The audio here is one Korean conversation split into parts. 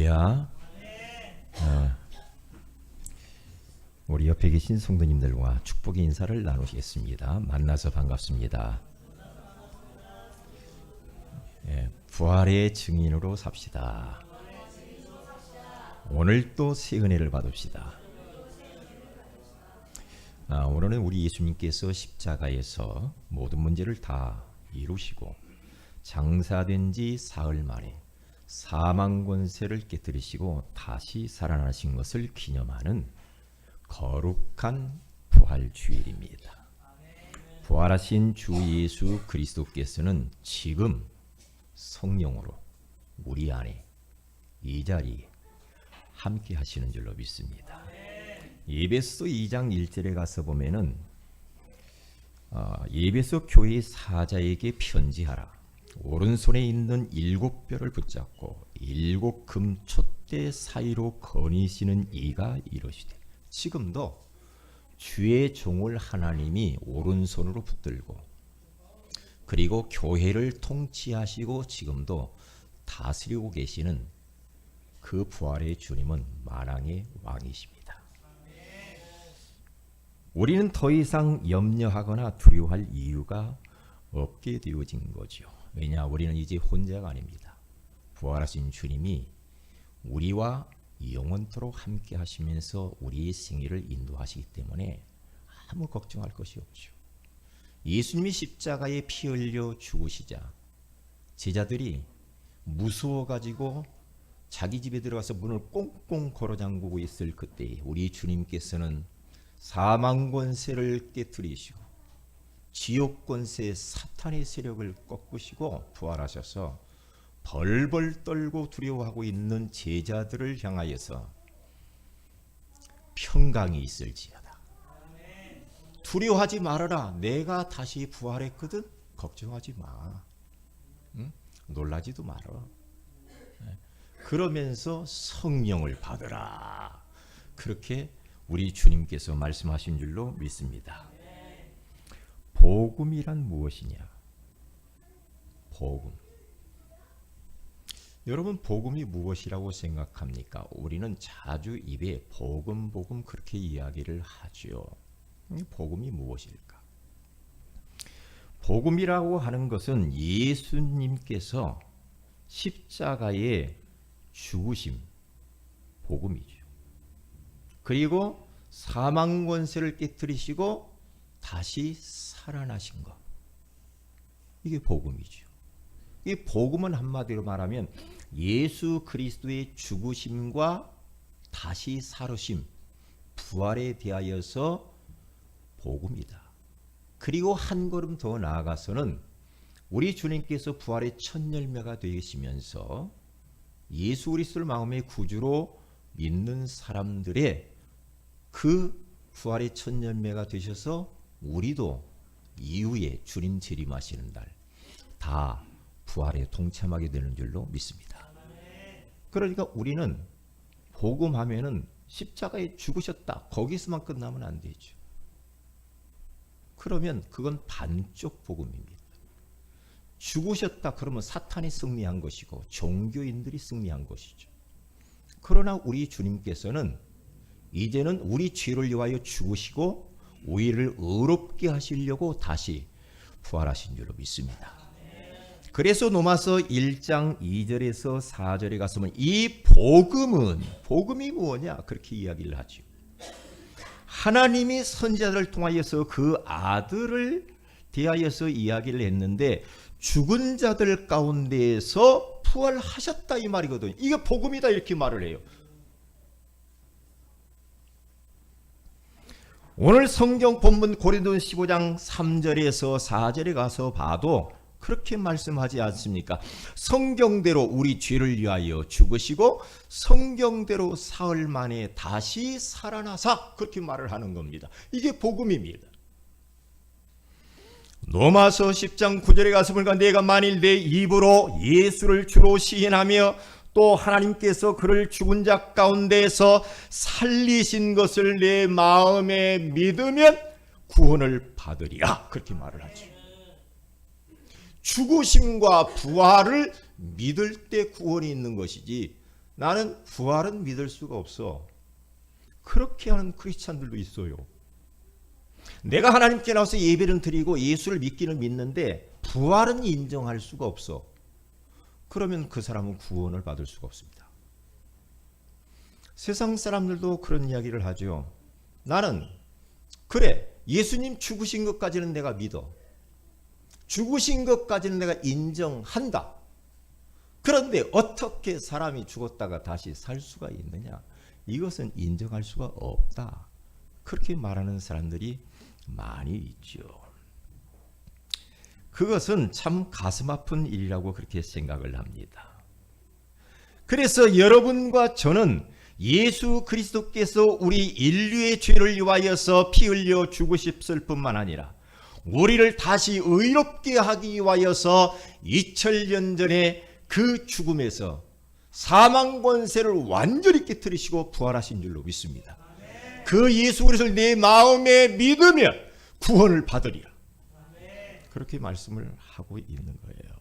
할렐루야. 우리 옆에 계신 성도님들과 축복의 인사를 나누겠습니다. 만나서 반갑습니다. 부활의 증인으로 삽시다. 오늘 또 새 은혜를 받읍시다. 오늘은 우리 예수님께서 십자가에서 모든 문제를 다 이루시고 장사된 지 사흘 만에 사망 권세를 깨뜨리시고 다시 살아나신 것을 기념하는 거룩한 부활 주일입니다. 부활하신 주 예수 그리스도께서는 지금 성령으로 우리 안에 이 자리에 함께 하시는 줄로 믿습니다. 에베소 2장 1절에 가서 보면은 에베소 교회 사자에게 편지하라. 오른손에 있는 7뼈를 붙잡고 7 금촛대 사이로 거니시는 이가 이르시되. 지금도 주의 종을 하나님이 오른손으로 붙들고 그리고 교회를 통치하시고 지금도 다스리고 계시는 그 부활의 주님은 만왕의 왕이십니다. 우리는 더 이상 염려하거나 두려워할 이유가 없게 되어진 거죠. 왜냐, 우리는 이제 혼자가 아닙니다. 부활하신 주님이 우리와 영원토록 함께 하시면서 우리의 생애를 인도하시기 때문에 아무 걱정할 것이 없죠. 예수님이 십자가에 피 흘려 죽으시자 제자들이 무서워가지고 자기 집에 들어가서 문을 꽁꽁 걸어 잠그고 있을 그때 우리 주님께서는 사망 권세를 깨뜨리시고 지옥 권세 사탄의 세력을 꺾으시고 부활하셔서 벌벌 떨고 두려워하고 있는 제자들을 향하여서 평강이 있을지어다. 두려워하지 말아라. 내가 다시 부활했거든. 걱정하지 마. 응? 놀라지도 말아. 그러면서 성령을 받으라. 그렇게 우리 주님께서 말씀하신 줄로 믿습니다. 복음이란 무엇이냐? 복음. 여러분, 복음이 무엇이라고 생각합니까? 우리는 자주 입에 복음 그렇게 이야기를 하죠. 복음이 무엇일까? 복음이라고 하는 것은 예수님께서 십자가에 죽으심, 복음이죠. 그리고 사망 권세를 깨뜨리시고 다시 살아나신 것, 이게 복음이죠. 이 복음은 한마디로 말하면 예수 그리스도의 죽으심과 다시 살으심, 부활에 대하여서 복음이다. 그리고 한 걸음 더 나아가서는 우리 주님께서 부활의 첫 열매가 되시면서 예수 그리스도를 마음의 구주로 믿는 사람들의 그 부활의 첫 열매가 되셔서 우리도 이후에 주님 재림하시는 날 다 부활에 동참하게 되는 줄로 믿습니다. 그러니까 우리는 복음하면은 십자가에 죽으셨다, 거기서만 끝나면 안 되죠. 그러면 그건 반쪽 복음입니다. 죽으셨다 그러면 사탄이 승리한 것이고 종교인들이 승리한 것이죠. 그러나 우리 주님께서는 이제는 우리 죄를 위하여 죽으시고 우리를 의롭게 하시려고 다시 부활하신 줄로 믿습니다. 그래서 로마서 1장 2절에서 4절에 가서는 이 복음이 뭐냐 그렇게 이야기를 하죠. 하나님이 선지자들을 통하여서 그 아들을 대하여서 이야기를 했는데 죽은 자들 가운데에서 부활하셨다 이 말이거든요. 이게 복음이다 이렇게 말을 해요. 오늘 성경 본문 고린도전서 15장 3절에서 4절에 가서 봐도 그렇게 말씀하지 않습니까? 성경대로 우리 죄를 위하여 죽으시고 성경대로 사흘 만에 다시 살아나사 그렇게 말을 하는 겁니다. 이게 복음입니다. 로마서 10장 9절에 가서 보니까 내가 만일 내 입으로 예수를 주로 시인하며 또 하나님께서 그를 죽은 자 가운데에서 살리신 것을 내 마음에 믿으면 구원을 받으리라 그렇게 말을 하죠. 죽으심과 부활을 믿을 때 구원이 있는 것이지 나는 부활은 믿을 수가 없어. 그렇게 하는 크리스찬들도 있어요. 내가 하나님께 나와서 예배를 드리고 예수를 믿기는 믿는데 부활은 인정할 수가 없어. 그러면 그 사람은 구원을 받을 수가 없습니다. 세상 사람들도 그런 이야기를 하죠. 나는 그래, 예수님 죽으신 것까지는 내가 믿어. 죽으신 것까지는 내가 인정한다. 그런데 어떻게 사람이 죽었다가 다시 살 수가 있느냐? 이것은 인정할 수가 없다. 그렇게 말하는 사람들이 많이 있죠. 그것은 참 가슴 아픈 일이라고 그렇게 생각을 합니다. 그래서 여러분과 저는 예수 그리스도께서 우리 인류의 죄를 위하여서 피 흘려 죽으셨을 뿐만 아니라 우리를 다시 의롭게 하기 위하여서 2000년 전에 그 죽음에서 사망 권세를 완전히 깨뜨리시고 부활하신 줄로 믿습니다. 그 예수 그리스도를 내 마음에 믿으면 구원을 받으리라. 그렇게 말씀을 하고 있는 거예요.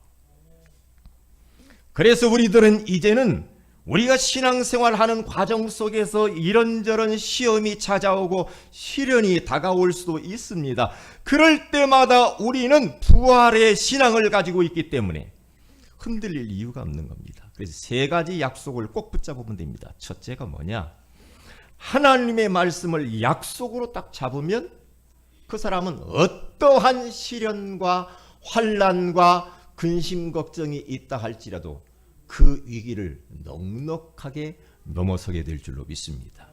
그래서 우리들은 이제는 우리가 신앙생활하는 과정 속에서 이런저런 시험이 찾아오고 시련이 다가올 수도 있습니다. 그럴 때마다 우리는 부활의 신앙을 가지고 있기 때문에 흔들릴 이유가 없는 겁니다. 그래서 세 가지 약속을 꼭 붙잡으면 됩니다. 첫째가 뭐냐? 하나님의 말씀을 약속으로 딱 잡으면 그 사람은 어떠한 시련과 환난과 근심 걱정이 있다 할지라도 그 위기를 넉넉하게 넘어서게 될 줄로 믿습니다.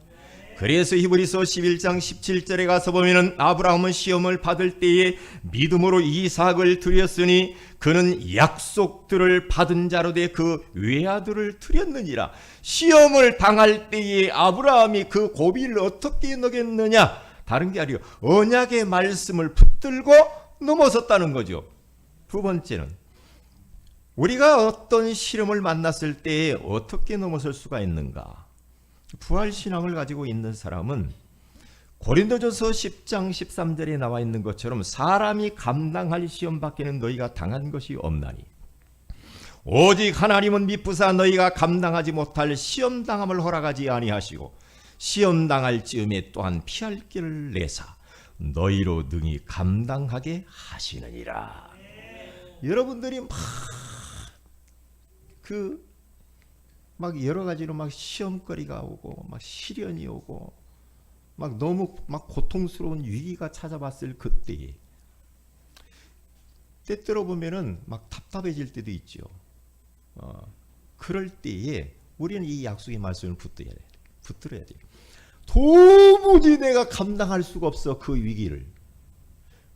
그래서 히브리서 11장 17절에 가서 보면은 아브라함은 시험을 받을 때에 믿음으로 이삭을 드렸으니 그는 약속들을 받은 자로 돼 그 외아들을 드렸느니라. 시험을 당할 때에 아브라함이 그 고비를 어떻게 넘겼느냐? 다른 게 아니요, 언약의 말씀을 붙들고 넘어섰다는 거죠. 두 번째는 우리가 어떤 시험을 만났을 때에 어떻게 넘어설 수가 있는가? 부활신앙을 가지고 있는 사람은 고린도전서 10장 13절에 나와 있는 것처럼 사람이 감당할 시험 밖에는 너희가 당한 것이 없나니 오직 하나님은 미쁘사 너희가 감당하지 못할 시험당함을 허락하지 아니하시고 시험당할 즈음에 또한 피할 길을 내사 너희로 능히 감당하게 하시느니라. 여러분들이 막 여러 가지로 막 시험거리가 오고 막 시련이 오고 막 너무 막 고통스러운 위기가 찾아왔을 그때에 때때로 보면은 막 답답해질 때도 있죠. 그럴 때에 우리는 이 약속의 말씀을 붙들어야 돼요. 도무지 내가 감당할 수가 없어 그 위기를.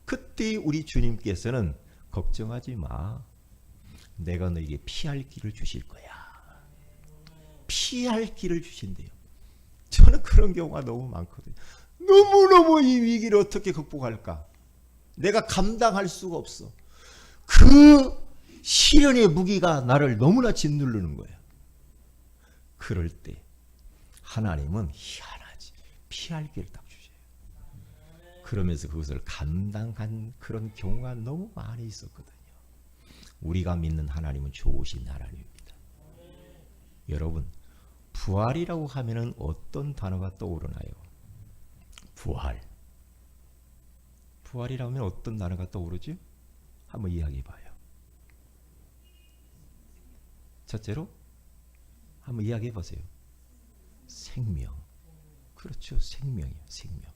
그때 우리 주님께서는 걱정하지 마. 내가 너에게 피할 길을 주실 거야. 피할 길을 주신대요. 저는 그런 경우가 너무 많거든요. 너무너무 이 위기를 어떻게 극복할까? 내가 감당할 수가 없어. 그 시련의 무기가 나를 너무나 짓누르는 거야. 그럴 때 하나님은 희한하지. 피할 길을 딱 주셔요. 그러면서 그것을 감당한 그런 경우가 너무 많이 있었거든요. 우리가 믿는 하나님은 좋으신 하나님입니다. 여러분, 부활이라고 하면은 어떤 단어가 떠오르나요? 부활. 부활이라고 하면 어떤 단어가 떠오르지? 한번 이야기해 봐요. 첫째로 한번 이야기해 보세요. 생명. 그렇죠. 생명이에요. 생명.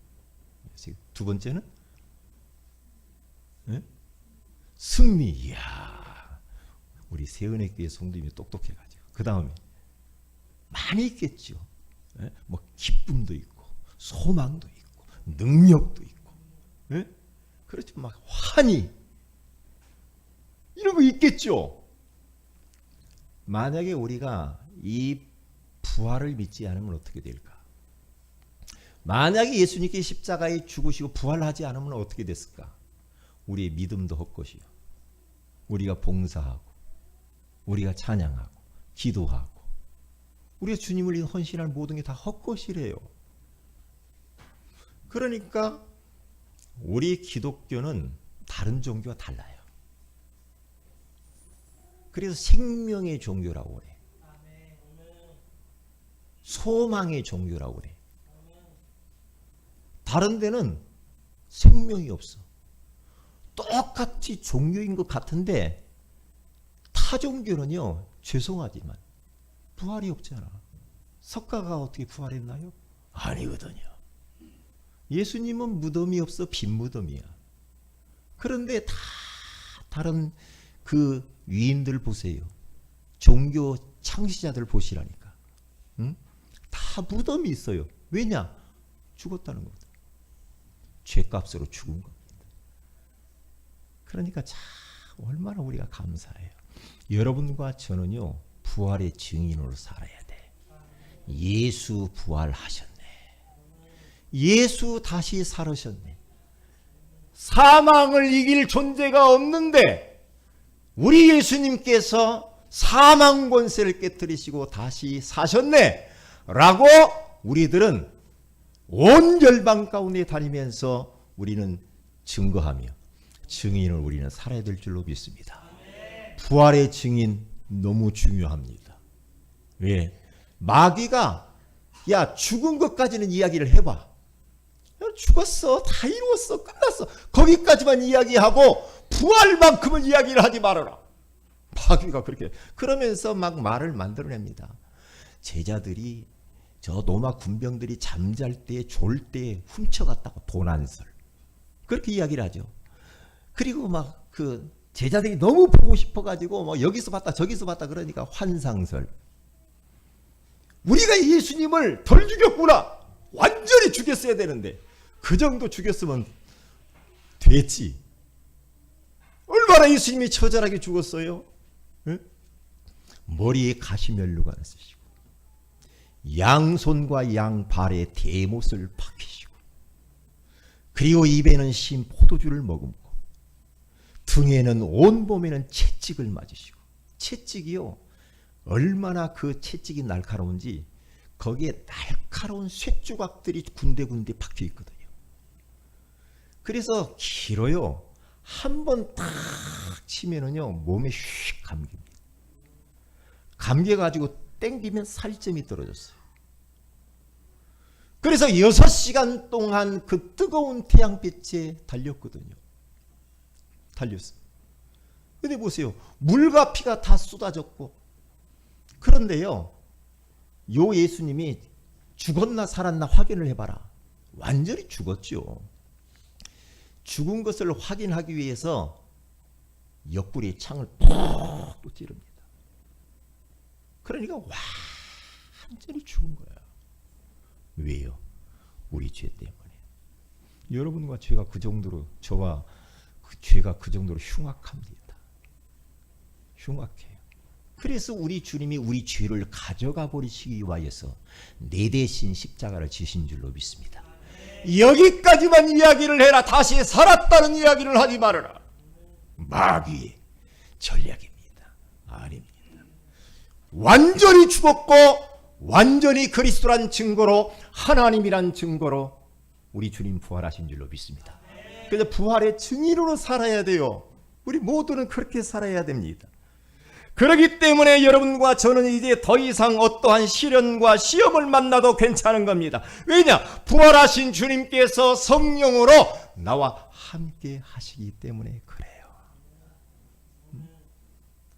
두 번째는 네? 승리. 이야. 우리 세은혜교회 성도님이 똑똑해가지고. 그 다음에 많이 있겠죠. 네? 뭐 기쁨도 있고 소망도 있고 능력도 있고 네? 그렇죠. 막 환희 이런 거 있겠죠. 만약에 우리가 이 부활을 믿지 않으면 어떻게 될까? 만약에 예수님께 십자가에 죽으시고 부활하지 않으면 어떻게 됐을까? 우리의 믿음도 헛것이요. 우리가 봉사하고 우리가 찬양하고 기도하고 우리가 주님을 위해 헌신할 모든 게 다 헛것이래요. 그러니까 우리 기독교는 다른 종교와 달라요. 그래서 생명의 종교라고 그래. 소망의 종교라고 그래. 다른 데는 생명이 없어. 똑같이 종교인 것 같은데 타 종교는요, 죄송하지만 부활이 없잖아. 석가가 어떻게 부활했나요? 아니거든요. 예수님은 무덤이 없어 빈 무덤이야. 그런데 다 다른 그 위인들 보세요. 종교 창시자들 보시라니까. 응? 다 무덤이 있어요. 왜냐? 죽었다는 거거든. 죄값으로 죽은 겁니다. 그러니까 참 얼마나 우리가 감사해요. 여러분과 저는요, 부활의 증인으로 살아야 돼. 예수 부활하셨네. 예수 다시 살으셨네. 사망을 이길 존재가 없는데 우리 예수님께서 사망 권세를 깨뜨리시고 다시 사셨네 라고 우리들은 온 열방 가운데 다니면서 우리는 증거하며 증인을 우리는 살아야 될 줄로 믿습니다. 부활의 증인 너무 중요합니다. 왜? 마귀가 야 죽은 것까지는 이야기를 해봐. 죽었어. 다 이루었어. 끝났어. 거기까지만 이야기하고 부활만큼은 이야기를 하지 말아라. 마귀가 그렇게 그러면서 막 말을 만들어냅니다. 제자들이 저 로마 군병들이 잠잘 때 졸 때 훔쳐갔다고 도난설 그렇게 이야기를 하죠. 그리고 막 그 제자들이 너무 보고 싶어가지고 뭐 여기서 봤다 저기서 봤다 그러니까 환상설. 우리가 예수님을 덜 죽였구나. 완전히 죽였어야 되는데 그 정도 죽였으면 됐지. 얼마나 예수님이 처절하게 죽었어요. 응? 머리에 가시면류관을 쓰시고 양손과 양발에 대못을 박히시고 그리고 입에는 신 포도주를 머금고 등에는 온몸에는 채찍을 맞으시고 채찍이요 얼마나 그 채찍이 날카로운지 거기에 날카로운 쇳조각들이 군데군데 박혀 있거든요. 그래서 길어요. 한 번 딱 치면은요 몸에 휙 감깁니다. 감겨가지고 땡기면 살점이 떨어졌어요. 그래서 6시간 동안 그 뜨거운 태양빛에 달렸거든요. 달렸어요. 근데 보세요. 물과 피가 다 쏟아졌고 그런데요. 요 예수님이 죽었나 살았나 확인을 해봐라. 완전히 죽었죠. 죽은 것을 확인하기 위해서 옆구리에 창을 푹 찌릅니다. 그러니까 완전히 죽은 거야. 왜요? 우리 죄 때문에. 여러분과 죄가 그 정도로 저와 그 죄가 그 정도로 흉악합니다. 흉악해요. 그래서 우리 주님이 우리 죄를 가져가 버리시기 위하여서 내 대신 십자가를 지신 줄로 믿습니다. 여기까지만 이야기를 해라. 다시 살았다는 이야기를 하지 말아라. 마귀의 전략입니다. 아닙니다. 완전히 죽었고 완전히 그리스도란 증거로 하나님이란 증거로 우리 주님 부활하신 줄로 믿습니다. 그래서 부활의 증인으로 살아야 돼요. 우리 모두는 그렇게 살아야 됩니다. 그렇기 때문에 여러분과 저는 이제 더 이상 어떠한 시련과 시험을 만나도 괜찮은 겁니다. 왜냐? 부활하신 주님께서 성령으로 나와 함께 하시기 때문에 그래요.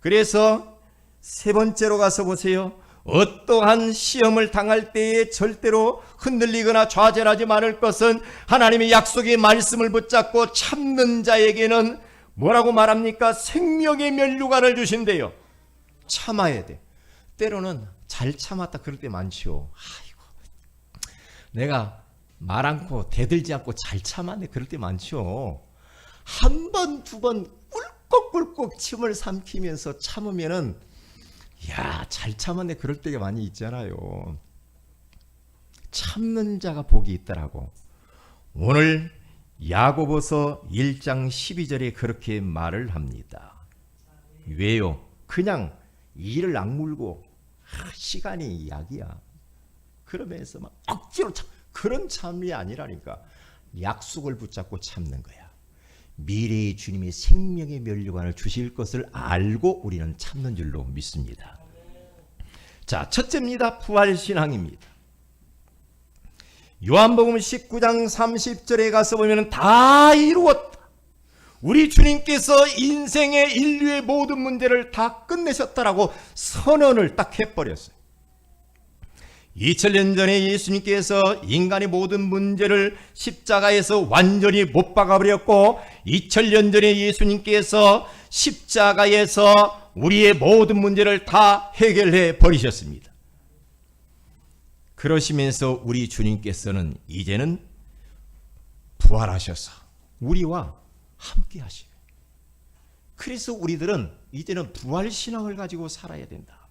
그래서 세 번째로 가서 보세요. 어떠한 시험을 당할 때에 절대로 흔들리거나 좌절하지 말을 것은 하나님의 약속의 말씀을 붙잡고 참는 자에게는 뭐라고 말합니까? 생명의 면류관을 주신대요. 참아야 돼. 때로는 잘 참았다 그럴 때 많죠. 아이고, 내가 말 않고 대들지 않고 잘 참았네 그럴 때 많죠. 한 번, 두 번 꿀꺽꿀꺽 침을 삼키면서 참으면은 야, 잘 참았네 그럴 때가 많이 있잖아요. 참는 자가 복이 있더라고. 오늘 야고보서 1장 12절에 그렇게 말을 합니다. 왜요? 그냥 이를 악물고 시간이 약이야. 그러면서 막 억지로 참 그런 참이 아니라니까. 약속을 붙잡고 참는 거야. 미래의 주님이 생명의 면류관을 주실 것을 알고 우리는 참는 줄로 믿습니다. 자, 첫째입니다. 부활신앙입니다. 요한복음 19장 30절에 가서 보면 다 이루었다. 우리 주님께서 인생의 인류의 모든 문제를 다 끝내셨다라고 선언을 딱 해버렸어요. 2000년 전에 예수님께서 인간의 모든 문제를 십자가에서 완전히 못 박아버렸고 2000년 전에 예수님께서 십자가에서 우리의 모든 문제를 다 해결해 버리셨습니다. 그러시면서 우리 주님께서는 이제는 부활하셔서 우리와 함께 하시고, 그래서 우리들은 이제는 부활신앙을 가지고 살아야 된다.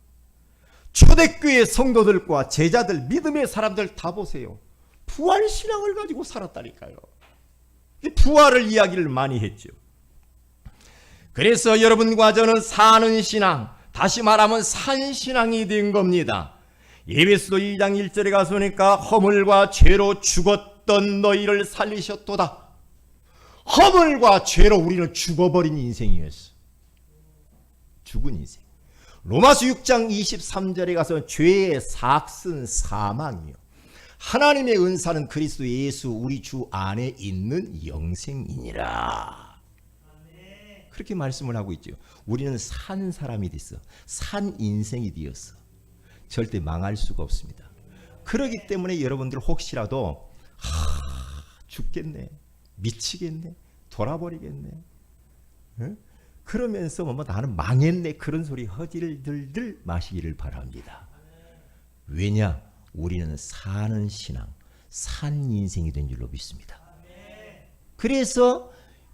초대교회 성도들과 제자들, 믿음의 사람들 다 보세요. 부활신앙을 가지고 살았다니까요. 부활을 이야기를 많이 했죠. 그래서 여러분과 저는 사는 신앙, 다시 말하면 산신앙이 된 겁니다. 에베소서 2장 1절에 가서 보니까 허물과 죄로 죽었던 너희를 살리셨도다. 허물과 죄로 우리는 죽어버린 인생이었어. 죽은 인생. 로마서 6장 23절에 가서 죄의 삭은 사망이요, 하나님의 은사는 그리스도 예수 우리 주 안에 있는 영생이니라. 그렇게 말씀을 하고 있죠. 우리는 산 사람이 됐어. 산 인생이 되었어. 절대 망할 수가 없습니다. 그렇기 때문에 여러분들 혹시라도 죽겠네, 미치겠네, 돌아버리겠네, 응? 그러면서 뭐 나는 망했네, 그런 소리 허지들들 마시기를 바랍니다. 왜냐? 우리는 사는 신앙, 산 인생이 된 줄로 믿습니다. 그래서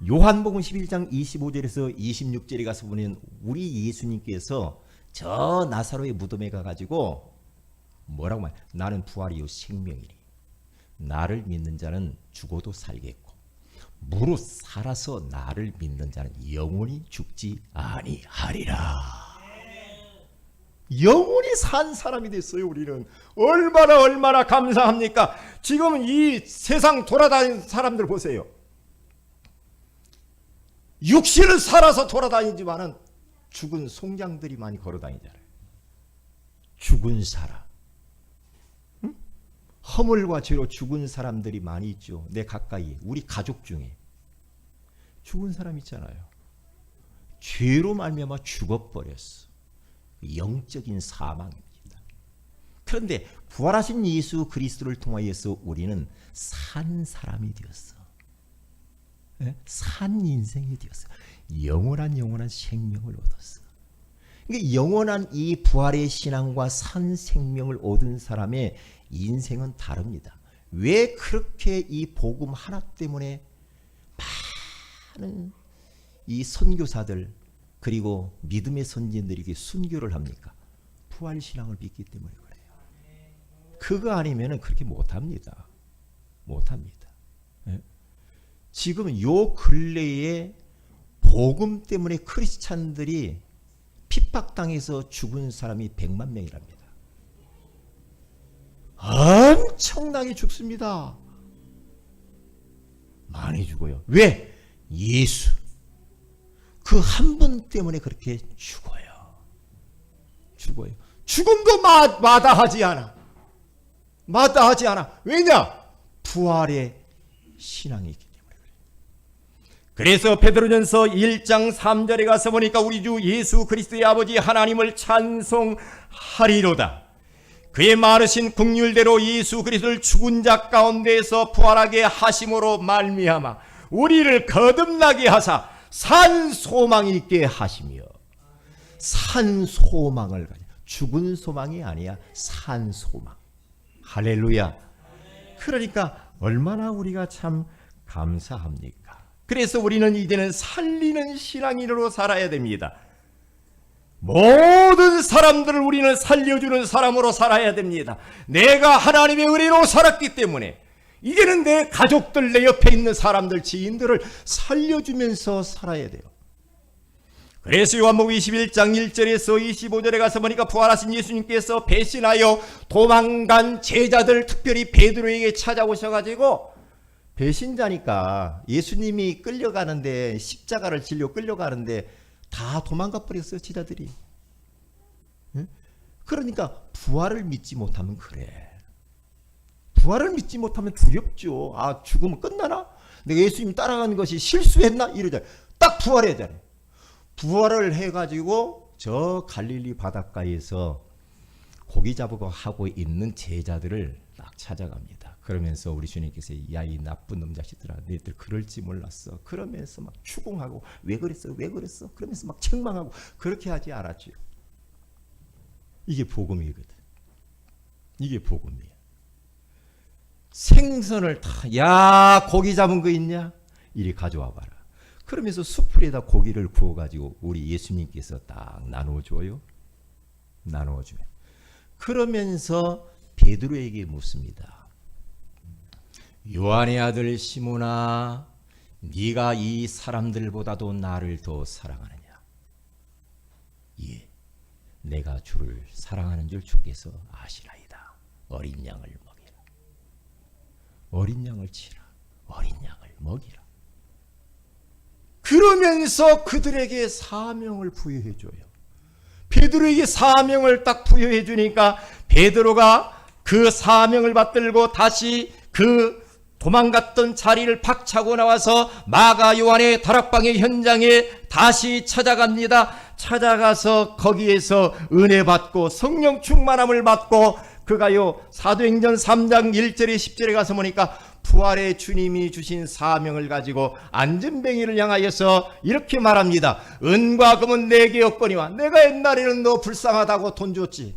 요한복음 11장 25절에서 26절에 가서 보면 우리 예수님께서 저 나사로의 무덤에 가가지고 뭐라고 말해? 나는 부활이요 생명이니 나를 믿는 자는 죽어도 살겠고 무릇 살아서 나를 믿는 자는 영원히 죽지 아니하리라. 영원히 산 사람이 됐어요. 우리는 얼마나 감사합니까? 지금 이 세상 돌아다니는 사람들 보세요. 육신을 살아서 돌아다니지만은 죽은 송장들이 많이 걸어다니잖아요. 죽은 사람, 응? 허물과 죄로 죽은 사람들이 많이 있죠. 내 가까이, 우리 가족 중에 죽은 사람 있잖아요. 죄로 말미암아 죽어버렸어. 영적인 사망입니다. 그런데 부활하신 예수 그리스도를 통하여서 우리는 산 사람이 되었어. 산 인생이 되었어. 영원한 생명을 얻었어. 그러니까 영원한 이 부활의 신앙과 산 생명을 얻은 사람의 인생은 다릅니다. 왜 그렇게 이 복음 하나 때문에 많은 이 선교사들 그리고 믿음의 선진들에게 순교를 합니까? 부활 신앙을 믿기 때문에 그래요. 그거 아니면은 그렇게 못합니다. 못합니다. 지금 요 근래에 복음 때문에 크리스찬들이 핍박당해서 죽은 사람이 100만 명이랍니다. 엄청나게 죽습니다. 많이 죽어요. 왜? 예수. 그 한 분 때문에 그렇게 죽어요. 죽어요. 죽음도 마다하지 않아. 마다하지 않아. 왜냐? 부활의 신앙이 있기 때문에 그래요. 그래서 베드로전서 1장 3절에 가서 보니까 우리 주 예수 그리스도의 아버지 하나님을 찬송하리로다. 그의 많으신 긍휼대로 예수 그리스도를 죽은 자 가운데에서 부활하게 하심으로 말미암아 우리를 거듭나게 하사 산 소망이 있게 하시며, 산 소망을 가져. 죽은 소망이 아니야. 산 소망. 할렐루야. 그러니까 얼마나 우리가 참 감사합니까? 그래서 우리는 이제는 살리는 신앙인으로 살아야 됩니다. 모든 사람들을 우리는 살려주는 사람으로 살아야 됩니다. 내가 하나님의 은혜로 살았기 때문에 이제는 내 가족들, 내 옆에 있는 사람들, 지인들을 살려주면서 살아야 돼요. 그래서 요한복음 21장 1절에서 25절에 가서 보니까 부활하신 예수님께서 배신하여 도망간 제자들, 특별히 베드로에게 찾아오셔가지고, 배신자니까 예수님이 끌려가는데, 십자가를 지려 끌려가는데 다 도망가 버렸어요, 제자들이. 그러니까 부활을 믿지 못하면 그래. 부활을 믿지 못하면 두렵죠. 아, 죽으면 끝나나? 내가 예수님 따라가는 것이 실수했나? 이러잖아요. 딱 부활해야 되잖아요. 부활을 해가지고 저 갈릴리 바닷가에서 고기 잡으고 하고 있는 제자들을 딱 찾아갑니다. 그러면서 우리 주님께서 야, 이 나쁜 놈 자식들아, 너희들 그럴지 몰랐어. 그러면서 막 추궁하고 왜 그랬어? 왜 그랬어? 그러면서 막 책망하고 그렇게 하지 않았죠. 이게 복음이거든. 이게 복음이야. 생선을 다, 야, 고기 잡은 거 있냐? 이리 가져와 봐라. 그러면서 숯불에다 고기를 구워가지고 우리 예수님께서 딱 나눠줘요. 나눠줘요. 그러면서 베드로에게 묻습니다. 요한의 아들 시몬아, 네가 이 사람들보다도 나를 더 사랑하느냐? 예, 내가 주를 사랑하는 줄 주께서 아시나이다. 어린 양을 먹이라. 어린 양을 치라. 어린 양을 먹이라. 그러면서 그들에게 사명을 부여해줘요. 베드로에게 사명을 딱 부여해주니까 베드로가 그 사명을 받들고 다시 그 도망갔던 자리를 박차고 나와서 마가 요한의 다락방의 현장에 다시 찾아갑니다. 찾아가서 거기에서 은혜 받고 성령 충만함을 받고 그가요 사도행전 3장 1절에 10절에 가서 보니까 부활의 주님이 주신 사명을 가지고 안전뱅이를 향하여서 이렇게 말합니다. 은과 금은 내게 없거니와 내가 옛날에는 너 불쌍하다고 돈 줬지.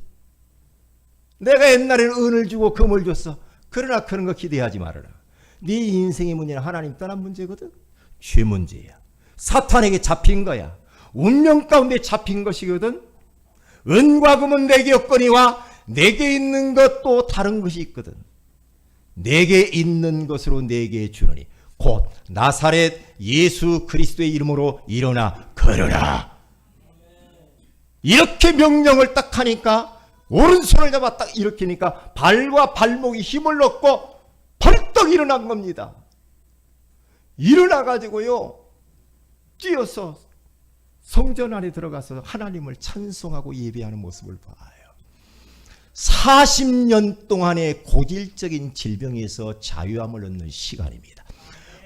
내가 옛날에는 은을 주고 금을 줬어. 그러나 그런 거 기대하지 말아라. 네 인생의 문제는 하나님 떠난 문제거든. 죄 문제야. 사탄에게 잡힌 거야. 운명 가운데 잡힌 것이거든. 은과 금은 내게 없거니와 내게 있는 것도 다른 것이 있거든. 내게 있는 것으로 내게 주노니 곧 나사렛 예수 그리스도의 이름으로 일어나 걸어라. 이렇게 명령을 딱 하니까 오른손을 잡아 딱 일으키니까 발과 발목이 힘을 얻고 벌떡 일어난 겁니다. 일어나가지고요 뛰어서 성전 안에 들어가서 하나님을 찬송하고 예배하는 모습을 봐요. 40년 동안의 고질적인 질병에서 자유함을 얻는 시간입니다.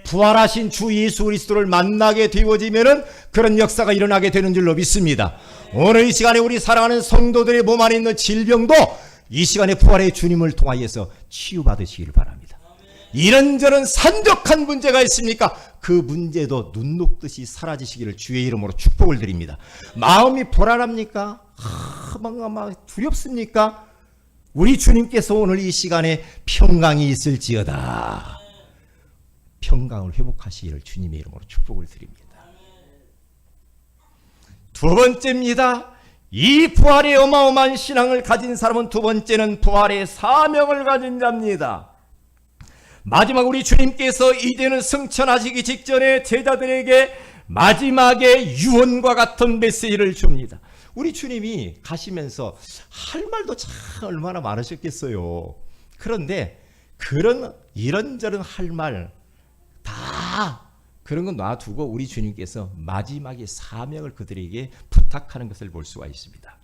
부활하신 주 예수 그리스도를 만나게 되어지면은 그런 역사가 일어나게 되는 줄로 믿습니다. 오늘 이 시간에 우리 사랑하는 성도들의 몸 안에 있는 질병도 이 시간에 부활의 주님을 통하여서 치유받으시길 바랍니다. 이런저런 산적한 문제가 있습니까? 그 문제도 눈 녹듯이 사라지시기를 주의 이름으로 축복을 드립니다. 마음이 불안합니까? 막 두렵습니까? 우리 주님께서 오늘 이 시간에 평강이 있을지어다. 평강을 회복하시기를 주님의 이름으로 축복을 드립니다. 두 번째입니다. 이 부활의 어마어마한 신앙을 가진 사람은 두 번째는 부활의 사명을 가진 자입니다. 마지막 우리 주님께서 이제는 승천하시기 직전에 제자들에게 마지막에 유언과 같은 메시지를 줍니다. 우리 주님이 가시면서 할 말도 참 얼마나 많으셨겠어요. 그런데 그런 이런저런 할 말 다 그런 건 놔두고 우리 주님께서 마지막에 사명을 그들에게 부탁하는 것을 볼 수가 있습니다.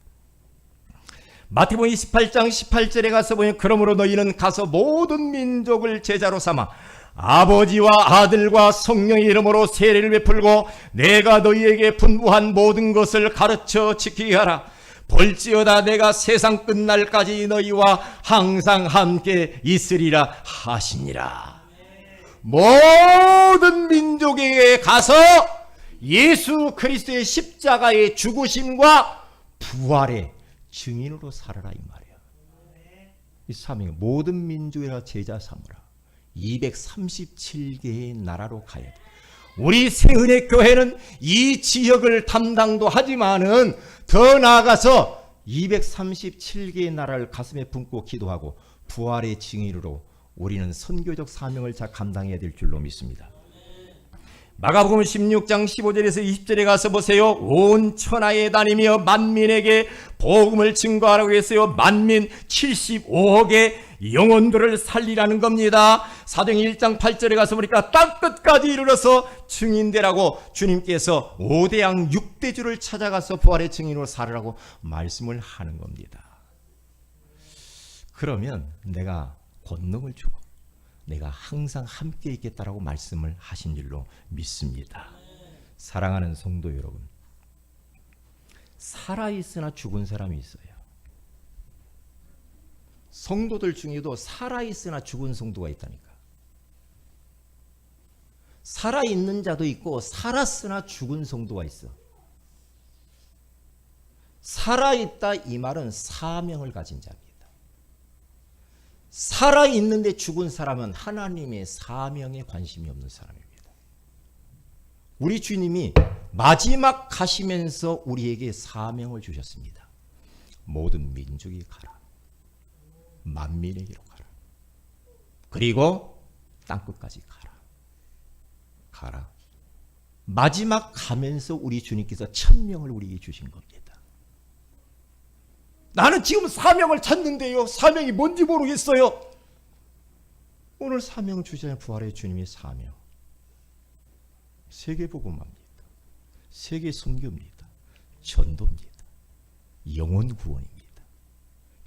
마태복음 28장 18절에 가서 보면 그러므로 너희는 가서 모든 민족을 제자로 삼아 아버지와 아들과 성령의 이름으로 세례를 베풀고 내가 너희에게 분부한 모든 것을 가르쳐 지키게 하라. 볼지어다 내가 세상 끝날까지 너희와 항상 함께 있으리라 하시니라. 모든 민족에게 가서 예수 그리스도의 십자가의 죽으심과 부활의 증인으로 살아라 이 말이야. 이 사명 모든 민족이라 제자 삼으라. 237개의 나라로 가야 돼. 우리 새은혜 교회는 이 지역을 담당도 하지만은 더 나아가서 237개의 나라를 가슴에 품고 기도하고 부활의 증인으로 우리는 선교적 사명을 잘 감당해야 될 줄로 믿습니다. 마가복음 16장 15절에서 20절에 가서 보세요. 온 천하에 다니며 만민에게 복음을 증거하라고 했어요. 만민 75억의 영혼들을 살리라는 겁니다. 사도행전 1장 8절에 가서 보니까 땅 끝까지 이르러서 증인되라고 주님께서 5대양 6대주를 찾아가서 부활의 증인으로 살으라고 말씀을 하는 겁니다. 그러면 내가 권능을 주고 내가 항상 함께 있겠다라고 말씀을 하신 줄로 믿습니다. 사랑하는 성도 여러분, 살아있으나 죽은 사람이 있어요. 성도들 중에도 살아있으나 죽은 성도가 있다니까. 살아있는 자도 있고 살았으나 죽은 성도가 있어. 살아있다 이 말은 사명을 가진 자입니다. 살아있는데 죽은 사람은 하나님의 사명에 관심이 없는 사람입니다. 우리 주님이 마지막 가시면서 우리에게 사명을 주셨습니다. 모든 민족이 가라. 만민에게로 가라. 그리고 땅끝까지 가라. 가라. 마지막 가면서 우리 주님께서 천명을 우리에게 주신 겁니다. 나는 지금 사명을 찾는데요. 사명이 뭔지 모르겠어요. 오늘 사명을 주시는 부활의 주님의 사명. 세계복음화입니다. 세계 선교입니다. 전도입니다. 영혼 구원입니다.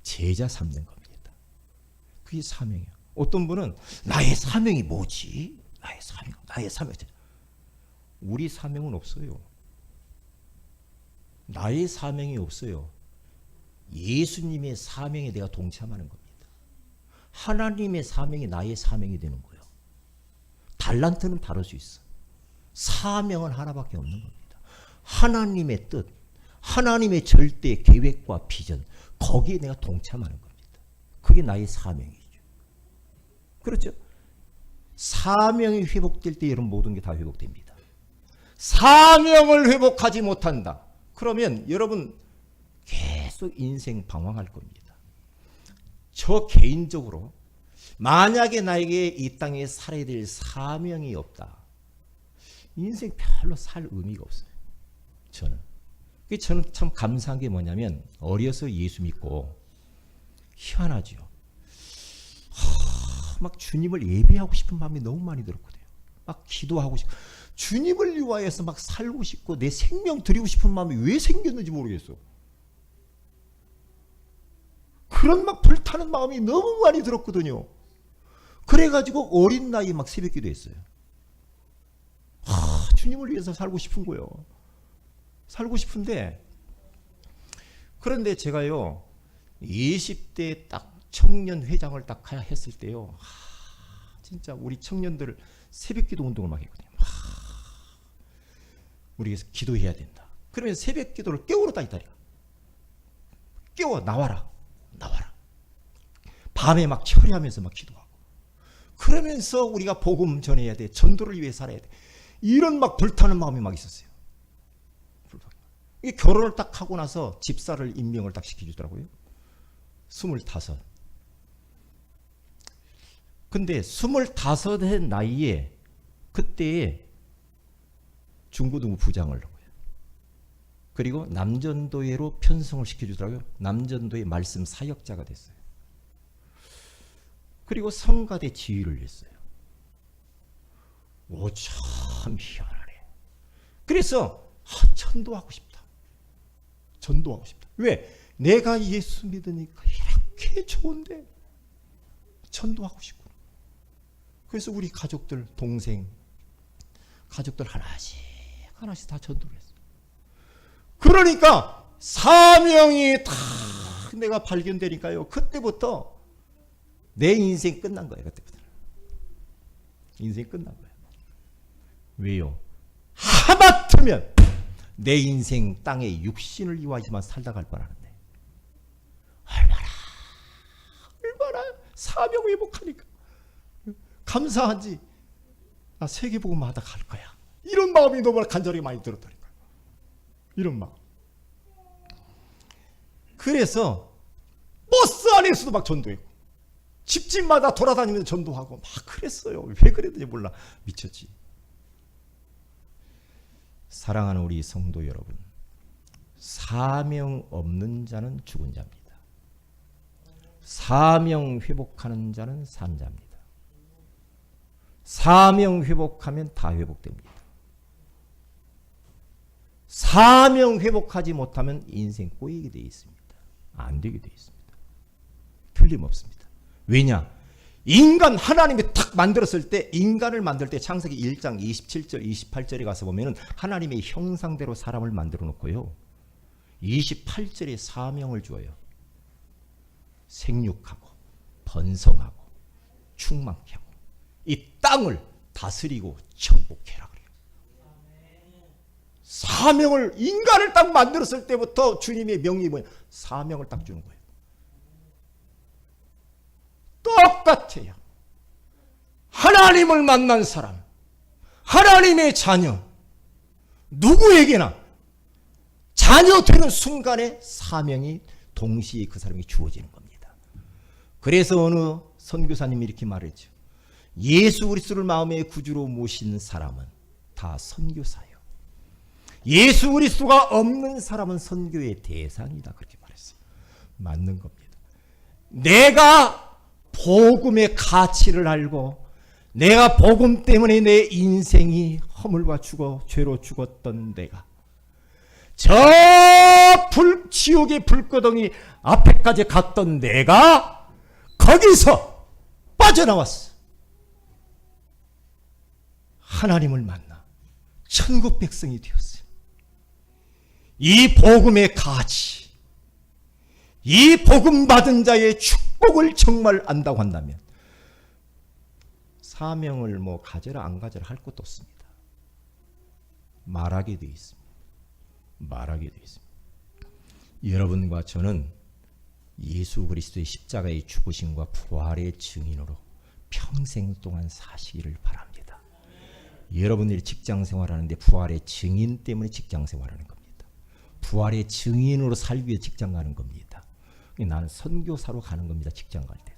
제자 삼는 겁니다. 그게 사명이에요. 어떤 분은 나의 사명이 뭐지? 나의 사명. 우리 사명은 없어요. 나의 사명이 없어요. 예수님의 사명에 내가 동참하는 겁니다. 하나님의 사명이 나의 사명이 되는 거예요. 달란트는 다를 수 있어. 사명은 하나밖에 없는 겁니다. 하나님의 뜻, 하나님의 절대 계획과 비전, 거기에 내가 동참하는 겁니다. 그게 나의 사명이죠. 그렇죠? 사명이 회복될 때 여러분 모든 게 다 회복됩니다. 사명을 회복하지 못한다. 그러면 여러분 계속 인생 방황할 겁니다. 저 개인적으로 만약에 나에게 이 땅에 살아야 될 사명이 없다. 인생 별로 살 의미가 없어요. 저는 참 감사한 게 뭐냐면 어려서 예수 믿고 희한하죠. 막 주님을 예배하고 싶은 마음이 너무 많이 들었거든요. 막 기도하고 싶고 주님을 위하여서 막 살고 싶고 내 생명 드리고 싶은 마음이 왜 생겼는지 모르겠어. 그런 막 불타는 마음이 너무 많이 들었거든요. 그래가지고 어린 나이에 막 새벽기도 했어요. 주님을 위해서 살고 싶은 거예요. 살고 싶은데 그런데 제가요 20대 딱 청년 회장을 딱 했을 때요 진짜 우리 청년들 새벽기도 운동을 막 했거든요. 우리 기도해야 된다. 그러면 새벽기도를 깨우러 다니다니까. 깨워 나와라. 밤에 막 철회하면서 막 기도하고 그러면서 우리가 복음 전해야 돼. 전도를 위해 살아야 돼. 이런 막 불타는 마음이 막 있었어요. 결혼을 딱 하고 나서 집사를 임명을 딱 시켜주더라고요. 25. 근데 25의 나이에 그때에 중고등부 부장을 하고요. 그리고 남전도회로 편성을 시켜주더라고요. 남전도회 말씀 사역자가 됐어요. 그리고 성가대 지휘를 했어요. 오, 참 희한하네. 그래서 전도하고 싶다. 전도하고 싶다. 왜? 내가 예수 믿으니까 이렇게 좋은데 전도하고 싶고. 그래서 우리 가족들, 동생, 가족들 하나씩 다 전도를 했어요. 그러니까 사명이 다 내가 발견되니까요. 그때부터 내 인생 끝난 거예요. 그때부터. 인생 끝난 거예요. 왜요? 하마터면 내 인생 땅에 육신을 위하여만 살다 갈 뻔하는데 얼마나 사명 회복하니까 감사한지 나 세계복음 하다 갈 거야. 이런 마음이 너무 간절히 많이 들었다니까요. 이런 마음. 그래서 버스 안에서도 막 전도했고 집집마다 돌아다니면서 전도하고 막 그랬어요. 왜 그랬는지 몰라. 미쳤지. 사랑하는 우리 성도 여러분, 사명 없는 자는 죽은 자입니다. 사명 회복하는 자는 산 자입니다. 사명 회복하면 다 회복됩니다. 사명 회복하지 못하면 인생 꼬이게 되어 있습니다. 안 되게 되어 있습니다. 틀림없습니다. 왜냐? 인간 하나님이 탁 만들었을 때, 인간을 만들 때 창세기 1장 27절 28절에 가서 보면은 하나님의 형상대로 사람을 만들어 놓고요, 28절에 사명을 주어요. 생육하고 번성하고 충만케 하고 이 땅을 다스리고 정복해라 그래요. 사명을, 인간을 딱 만들었을 때부터 주님의 명령이 뭐냐? 사명을 딱 주는 거예요. 똑같아요. 하나님을 만난 사람, 하나님의 자녀, 누구에게나 자녀 되는 순간에 사명이 동시에 그 사람에게 주어지는 겁니다. 그래서 어느 선교사님이 이렇게 말했죠. 예수 그리스도를 마음의 구주로 모신 사람은 다 선교사예요. 예수 그리스도가 없는 사람은 선교의 대상이다. 그렇게 말했어요. 맞는 겁니다. 내가 복음의 가치를 알고, 내가 복음 때문에 내 인생이 허물과 죽어 죄로 죽었던 내가 저 지옥의 불구덩이 앞에까지 갔던 내가 거기서 빠져나왔어. 하나님을 만나 천국 백성이 되었어요. 이 복음의 가치, 이 복음 받은 자의 축복을 정말 안다고 한다면 사명을 뭐 가져라 안 가져라 할 것도 없습니다. 말하게 되어 있습니다. 말하게 되어 있습니다. 여러분과 저는 예수 그리스도의 십자가의 죽으심과 부활의 증인으로 평생 동안 사시기를 바랍니다. 여러분들이 직장 생활하는데 부활의 증인 때문에 직장 생활하는 겁니다. 부활의 증인으로 살기 위해 직장 가는 겁니다. 나는 선교사로 가는 겁니다. 직장 갈 때도.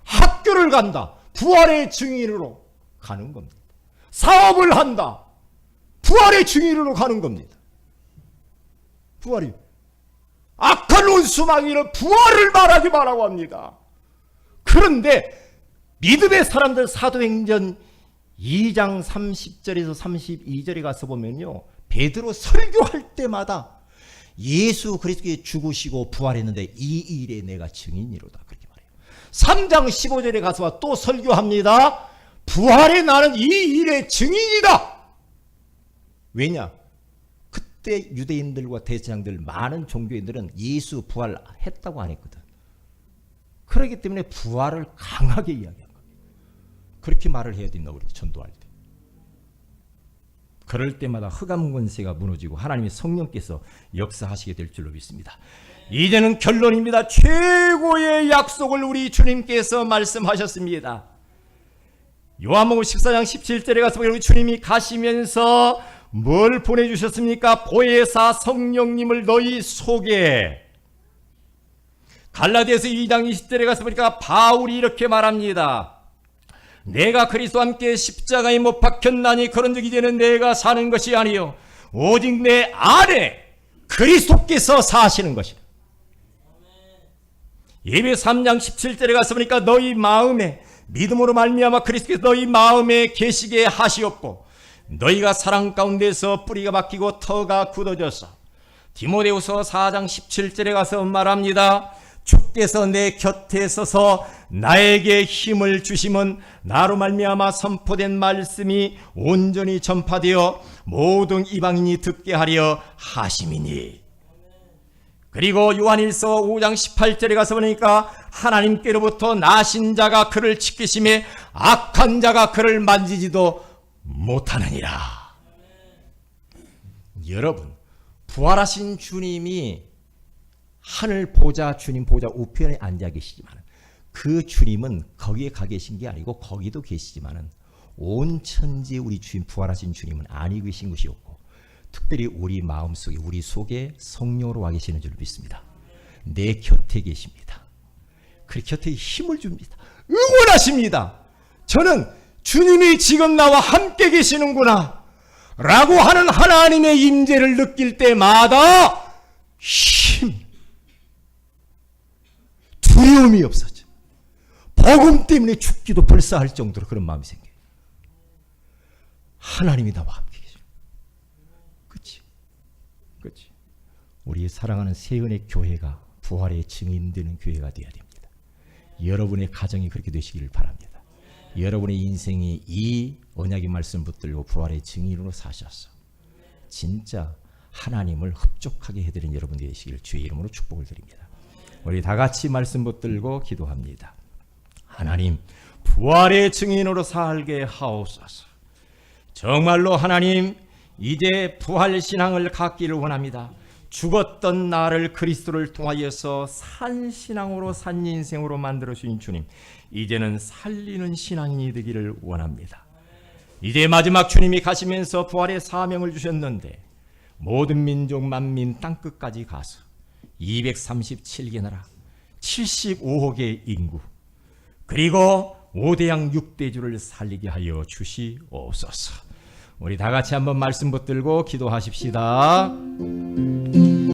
학교를 간다. 부활의 증인으로 가는 겁니다. 사업을 한다. 부활의 증인으로 가는 겁니다. 부활이. 악한 원수마귀는 부활을 말하지 말라고 합니다. 그런데 믿음의 사람들 사도행전 2장 30절에서 32절에 가서 보면요, 베드로 설교할 때마다 예수 그리스도께 죽으시고 부활했는데 이 일에 내가 증인이로다 그렇게 말해요. 3장 15절에 가서 또 설교합니다. 부활의 나는 이 일의 증인이다. 왜냐? 그때 유대인들과 대제사장들 많은 종교인들은 예수 부활했다고 안 했거든. 그렇기 때문에 부활을 강하게 이야기한 겁니다. 그렇게 말을 해야 된다. 우리 전도할 때. 그럴 때마다 흑암 권세가 무너지고 하나님의 성령께서 역사하시게 될 줄로 믿습니다. 이제는 결론입니다. 최고의 약속을 우리 주님께서 말씀하셨습니다. 요한복음 14장 17절에 가서 우리 주님이 가시면서 뭘 보내주셨습니까? 보혜사 성령님을 너희 속에. 갈라디아서 2장 20절에 가서 보니까 바울이 이렇게 말합니다. 내가 그리스도와 함께 십자가에 못 박혔나니 그런즉 이제는 내가 사는 것이 아니요 오직 내 안에 그리스도께서 사시는 것이다. 예배서 3장 17절에 가서 보니까 너희 마음에 믿음으로 말미암아 그리스도께서 너희 마음에 계시게 하시옵고 너희가 사랑 가운데서 뿌리가 박히고 터가 굳어져서. 디모데후서 4장 17절에 가서 말합니다. 주께서 내 곁에 서서 나에게 힘을 주심은 나로 말미암아 선포된 말씀이 온전히 전파되어 모든 이방인이 듣게 하려 하심이니. 그리고 요한일서 5장 18절에 가서 보니까 하나님께로부터 나신 자가 그를 지키심에 악한 자가 그를 만지지도 못하느니라. 여러분, 부활하신 주님이 하늘 보좌, 주님 보좌 우편에 앉아 계시지만 그 주님은 거기에 가 계신 게 아니고 거기도 계시지만 온 천지에 우리 주님, 부활하신 주님은 아니 계신 것이 없고 특별히 우리 마음속에, 우리 속에 성령으로 와 계시는 줄 믿습니다. 내 곁에 계십니다. 그 곁에 힘을 줍니다. 응원하십니다. 저는 주님이 지금 나와 함께 계시는구나 라고 하는 하나님의 임재를 느낄 때마다 두려움이 없어져. 복음 때문에 죽기도 불사할 정도로 그런 마음이 생겨요. 하나님이 나와 함께 계셔. 그렇지? 그렇지? 우리 사랑하는 세은의 교회가 부활의 증인되는 교회가 되어야 됩니다. 여러분의 가정이 그렇게 되시기를 바랍니다. 여러분의 인생이 이 언약의 말씀 붙들고 부활의 증인으로 사셔서 진짜 하나님을 흡족하게 해드린 여러분 되시기를 주의 이름으로 축복을 드립니다. 우리 다 같이 말씀 붙들고 기도합니다. 하나님, 부활의 증인으로 살게 하옵소서. 정말로 하나님, 이제 부활 신앙을 갖기를 원합니다. 죽었던 나를 그리스도를 통하여서 산 신앙으로 산 인생으로 만들어 주신 주님, 이제는 살리는 신앙인이 되기를 원합니다. 이제 마지막 주님이 가시면서 부활의 사명을 주셨는데 모든 민족 만민 땅끝까지 가서 237개 나라 75억의 인구 그리고 5대양 6대주를 살리게 하여 주시옵소서. 우리 다 같이 한번 말씀 붙들고 기도하십시다.